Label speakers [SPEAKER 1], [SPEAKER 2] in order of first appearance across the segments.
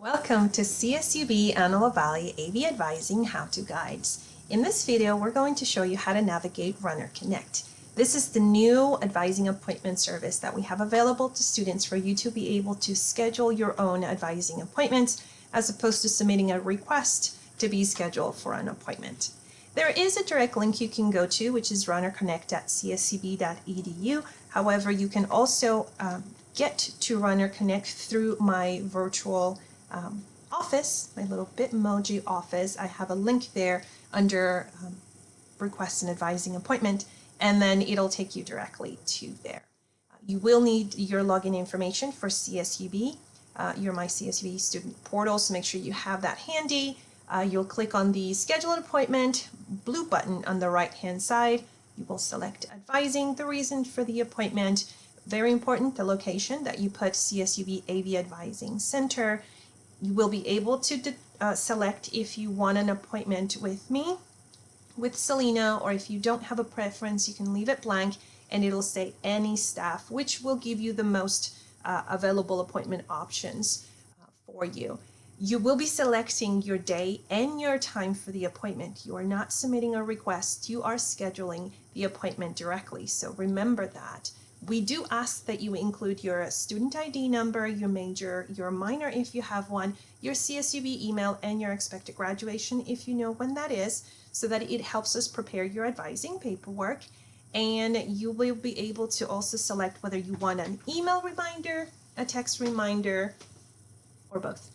[SPEAKER 1] Welcome to CSUB Antelope Valley AV Advising How-To Guides. In this video, we're going to show you how to navigate Runnerconnect. This is the new advising appointment service that we have available to students for you to be able to schedule your own advising appointments as opposed to submitting a request to be scheduled for an appointment. There is a direct link you can go to, which is runnerconnect.csub.edu. However, you can also get to Runnerconnect through my virtual office, my little Bitmoji office. I have a link there under request an advising appointment, and then it'll take you directly to there. You will need your login information for CSUB, your My CSUB student portal, so make sure you have that handy. You'll click on the schedule an appointment blue button on the right hand side. You will select advising, the reason for the appointment. Very important, the location that you put CSUB AV Advising Center. You will be able to select if you want an appointment with me, with Selena, or if you don't have a preference, you can leave it blank and it'll say any staff, which will give you the most available appointment options for you. You will be selecting your day and your time for the appointment. You are not submitting a request, you are scheduling the appointment directly. So remember that. We do ask that you include your student ID number, your major, your minor if you have one, your CSUB email, and your expected graduation if you know when that is, so that it helps us prepare your advising paperwork. And you will be able to also select whether you want an email reminder, a text reminder, or both.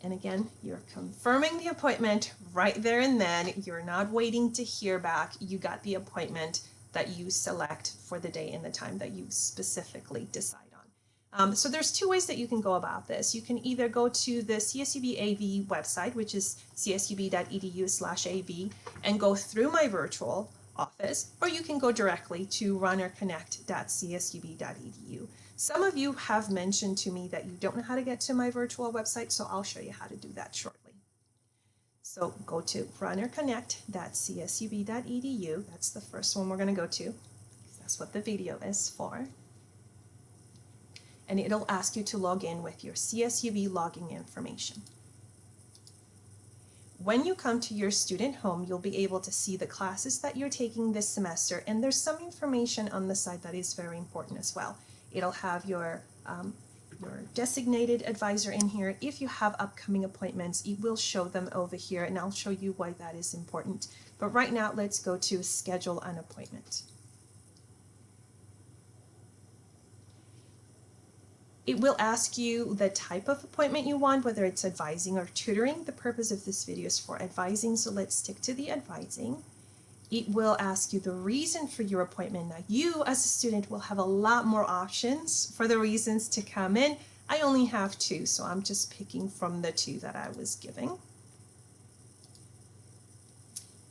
[SPEAKER 1] And again, you're confirming the appointment right there and then. You're not waiting to hear back. You got the appointment that you select for the day and the time that you specifically decide on. So there's two ways that you can go about this. You can either go to the CSUB AV website, which is csub.edu/AV, and go through my virtual office, or you can go directly to runnerconnect.csub.edu. Some of you have mentioned to me that you don't know how to get to my virtual website, so I'll show you how to do that shortly. So go to runnerconnect.csub.edu. That's the first one we're going to go to. That's what the video is for. And it'll ask you to log in with your CSUB login information. When you come to your student home, you'll be able to see the classes that you're taking this semester, and there's some information on the side that is very important as well. It'll have your designated advisor in here. If you have upcoming appointments, it will show them over here, and I'll show you why that is important. But right now, let's go to schedule an appointment. It will ask you the type of appointment you want, whether it's advising or tutoring. The purpose of this video is for advising, so let's stick to the advising. It will ask you the reason for your appointment. Now, you as a student will have a lot more options for the reasons to come in. I only have two, so I'm just picking from the two that I was giving.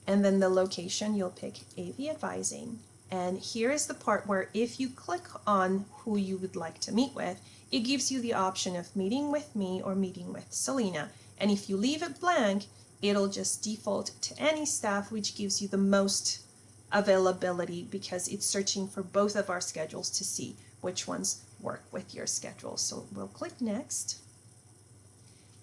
[SPEAKER 1] And then the location, you'll pick AV Advising. And here is the part where if you click on who you would like to meet with, it gives you the option of meeting with me or meeting with Selena. And if you leave it blank, it'll just default to any staff, which gives you the most availability because it's searching for both of our schedules to see which ones work with your schedule. So we'll click next.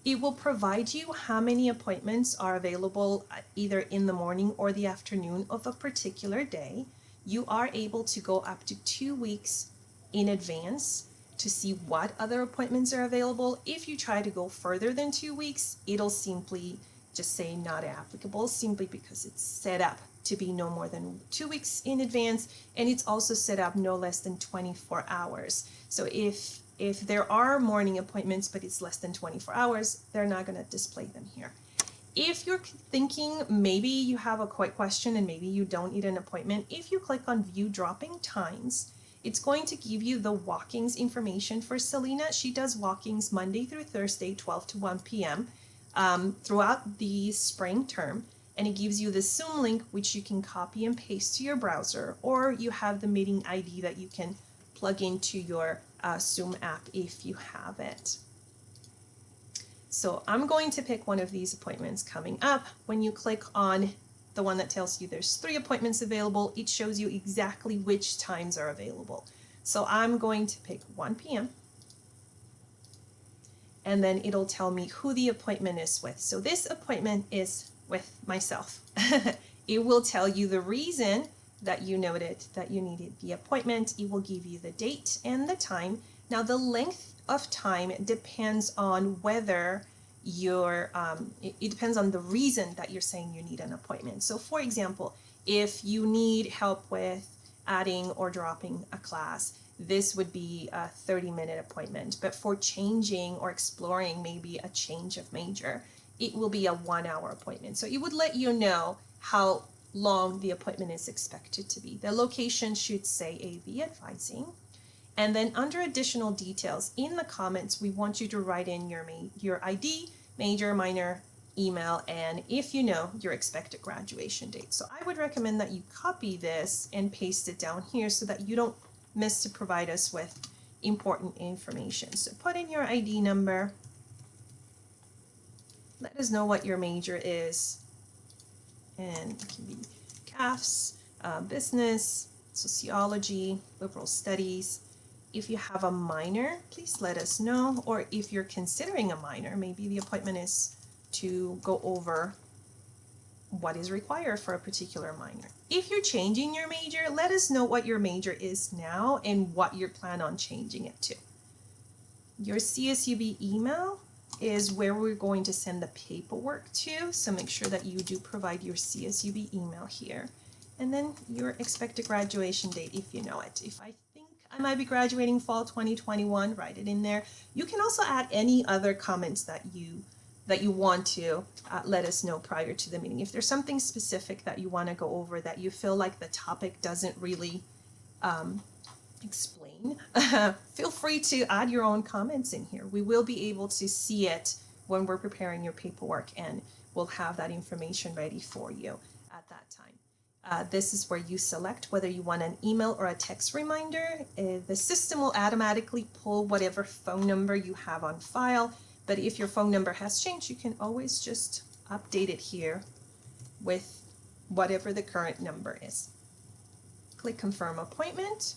[SPEAKER 1] It will provide you how many appointments are available either in the morning or the afternoon of a particular day. You are able to go up to 2 weeks in advance to see what other appointments are available. If you try to go further than 2 weeks, it'll simply just say not applicable, simply because it's set up to be no more than 2 weeks in advance, and it's also set up no less than 24 hours. So if there are morning appointments but it's less than 24 hours, they're not going to display them here. If you're thinking maybe you have a quick question and maybe you don't need an appointment, if you click on view dropping times, it's going to give you the walk-ins information for Selena. She does walk-ins Monday through Thursday, 12 to 1 p.m. Throughout the spring term, and it gives you the Zoom link, which you can copy and paste to your browser, or you have the meeting ID that you can plug into your Zoom app if you have it. So I'm going to pick one of these appointments coming up. When you click on the one that tells you there's 3 appointments available, it shows you exactly which times are available. So I'm going to pick 1 p.m. and then it'll tell me who the appointment is with. So this appointment is with myself. It will tell you the reason that you noted that you needed the appointment. It will give you the date and the time. Now the length of time depends on whether it depends on the reason that you're saying you need an appointment. So for example, if you need help with adding or dropping a class, this would be a 30-minute appointment. But for changing or exploring maybe a change of major, it will be a 1-hour appointment. So it would let you know how long the appointment is expected to be. The location should say AV advising. And then under additional details, in the comments, we want you to write in your ID, major, minor, email, and if you know, your expected graduation date. So I would recommend that you copy this and paste it down here so that you don't miss to provide us with important information. So put in your ID number. Let us know what your major is. And it can be CAFS, business, sociology, liberal studies. If you have a minor, please let us know. Or if you're considering a minor, maybe the appointment is to go over what is required for a particular minor. If you're changing your major, let us know what your major is now and what you plan on changing it to. Your CSUB email is where we're going to send the paperwork to, so make sure that you do provide your CSUB email here. And then your expected graduation date if you know it. If I think I might be graduating fall 2021, write it in there. You can also add any other comments that you want to let us know prior to the meeting. If there's something specific that you want to go over that you feel like the topic doesn't really explain, feel free to add your own comments in here. We will be able to see it when we're preparing your paperwork, and we'll have that information ready for you at that time. This is where you select whether you want an email or a text reminder. The system will automatically pull whatever phone number you have on file, but if your phone number has changed, you can always just update it here with whatever the current number is. Click Confirm Appointment,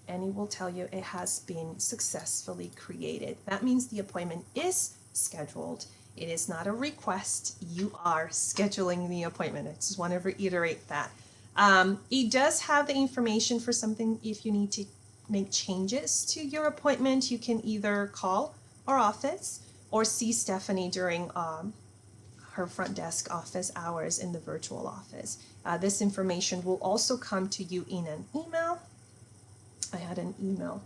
[SPEAKER 1] and it will tell you it has been successfully created. That means the appointment is scheduled. It is not a request. You are scheduling the appointment. I just want to reiterate that. It does have the information for something if you need to make changes to your appointment. You can either call our office or see Stephanie during her front desk office hours in the virtual office. This information will also come to you in an email. I had an email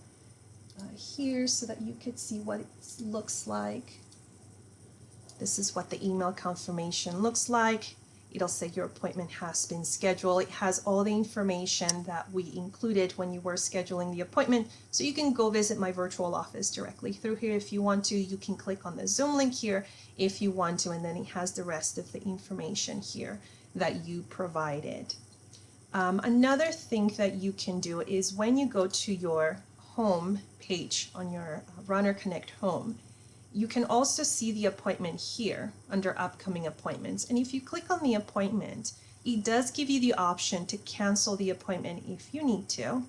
[SPEAKER 1] here so that you could see what it looks like. This is what the email confirmation looks like. It'll say your appointment has been scheduled. It has all the information that we included when you were scheduling the appointment. So you can go visit my virtual office directly through here if you want to. You can click on the Zoom link here if you want to, and then it has the rest of the information here that you provided. Another thing that you can do is when you go to your home page on your Runnerconnect home, you can also see the appointment here under upcoming appointments. And if you click on the appointment, it does give you the option to cancel the appointment if you need to.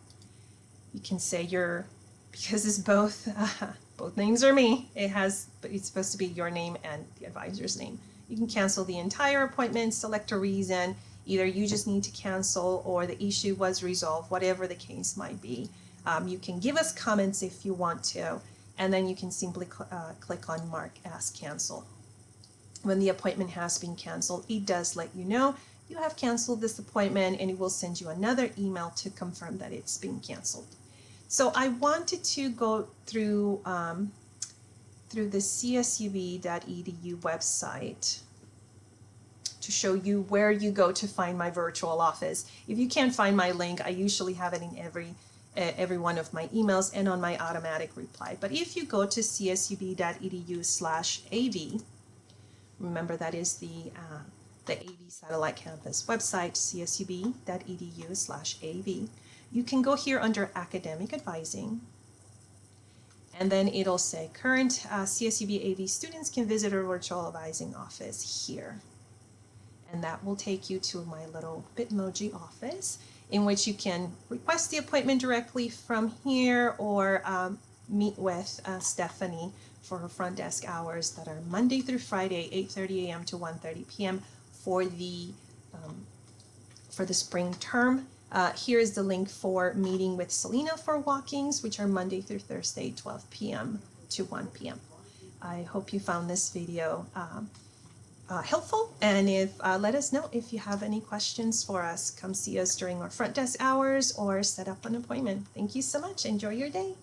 [SPEAKER 1] You can say because it's both names are me, it's supposed to be your name and the advisor's name. You can cancel the entire appointment, select a reason, either you just need to cancel or the issue was resolved, whatever the case might be. You can give us comments if you want to, and then you can simply click on Mark as Cancel. When the appointment has been canceled, it does let you know you have canceled this appointment, and it will send you another email to confirm that it's been canceled. So I wanted to go through the csub.edu website to show you where you go to find my virtual office. If you can't find my link, I usually have it in every one of my emails and on my automatic reply. But if you go to csub.edu/AV, remember that is the AV Satellite Campus website, csub.edu/AV. You can go here under Academic Advising, and then it'll say current CSUB AV students can visit our virtual advising office here. And that will take you to my little Bitmoji office, in which you can request the appointment directly from here, or meet with Stephanie for her front desk hours that are Monday through Friday, 8:30 a.m. to 1:30 p.m. for the spring term. Here is the link for meeting with Selena for walkings, which are Monday through Thursday, 12 p.m. to 1 p.m. I hope you found this video helpful, and let us know if you have any questions for us. Come see us during our front desk hours or set up an appointment. Thank you so much. Enjoy your day.